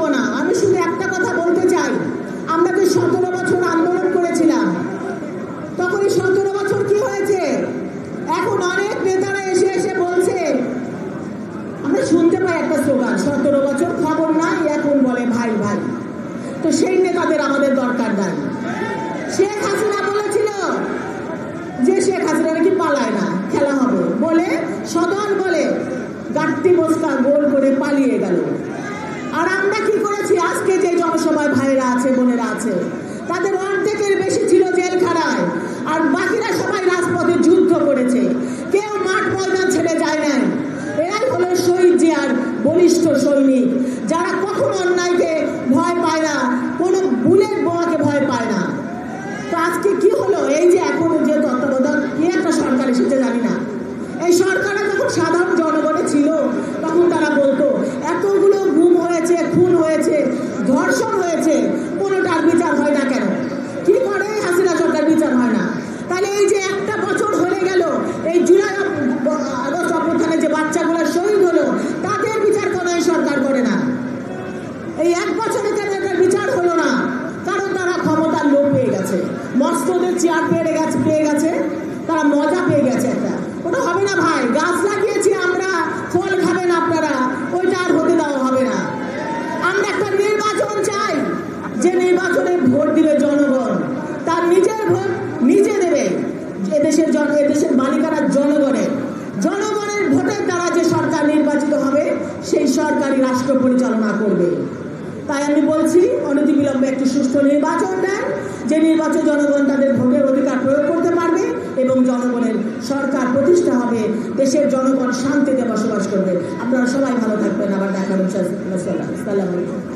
বলবো না, আমি শুধু একটা কথা বলতে চাই। আমরা যে 17 বছর আন্দোলন করেছিলাম, তখন এই 17 বছর কি হয়েছে? এখন অনেক নেতারা এসে এসে বলছে, আমরা শুনতে পাই একটা স্লোগান, 17 বছর খবর নাই, এখন বলে ভাই ভাই। তো সেই নেতাদের আমাদের দরকার নাই। শেখ হাসিনা বলেছিল যে শেখ হাসিনা নাকি পালায় না, খেলা হবে বলে সদল বলে গাট্টি বস্তা গোল করে পালিয়ে গেল। আর আমরা কি করেছি? আজকে যে জনসভায় ভাইরা আছে, বোনেরা আছে, তাদের অর্ধেকের বেশি ছিল জেলখানায়, আর বাকিরা সবাই রাজপথে যুদ্ধ করেছে, কেউ মাঠ ময়দান ছেড়ে যায় নাই। এরাই হলো শহীদ জিয়ার বলিষ্ঠ সৈনিক, যারা কখনো অন্যায়কে ভয় পায় না, কোনো বুলেট বোমাকে ভয় পায় না। তো আজকে কি হলো? এই যে এখন যে তত্ত্বাবধান কি একটা সরকার এসেছে জানি না, এই সরকারে যখন সাধারণ জনগণে ছিল তখন তারা বলতো এতগুলো গুম হয়েছে, খুন হয়েছে, ধর্ষণ হয়েছে, কোনোটার বিচার হয় না কেন? কি করে হাসিনা সরকার বিচার হয় না? তাহলে এই যে একটা বছর হয়ে গেল, এই জুলাই আগস্ট অভ্যুত্থানে যে বাচ্চাগুলো শহীদ হলো, তাদের বিচার কোনো এই সরকার করে না। এই এক বছরে কেন এটার বিচার হলো না? কারণ তারা ক্ষমতার লোভ পেয়ে গেছে, মস্তদের চেয়ার পেয়ে গেছে, তারা মজা পেয়ে গেছে একটা। ওটা হবে না ভাই, গাছ লাগিয়েছি আমরা, ফল খাবেন আপনারা, ওইটা আর হতে দেওয়া হবে না। আমরা একটা নির্বাচন চাই, যে নির্বাচনে ভোট দিবে জনগণ, তার নিজের ভোট নিজে দেবে। এদেশের মালিকানা জনগণের ভোটের দ্বারা যে সরকার নির্বাচিত হবে, সেই সরকারই রাষ্ট্র পরিচালনা করবে। তাই আমি বলছি, অনতিবিলম্বে একটি সুষ্ঠু নির্বাচন দেন, যে নির্বাচন জনগণ তাদের ভোটের অধিকার প্রয়োগ করতে পারবে এবং জনগণের সরকার প্রতিষ্ঠা হবে, দেশের জনগণ শান্তিতে বসবাস করবে। আপনারা সবাই ভালো থাকবেন। আবার দেখা হবে। আসসালামু আলাইকুম।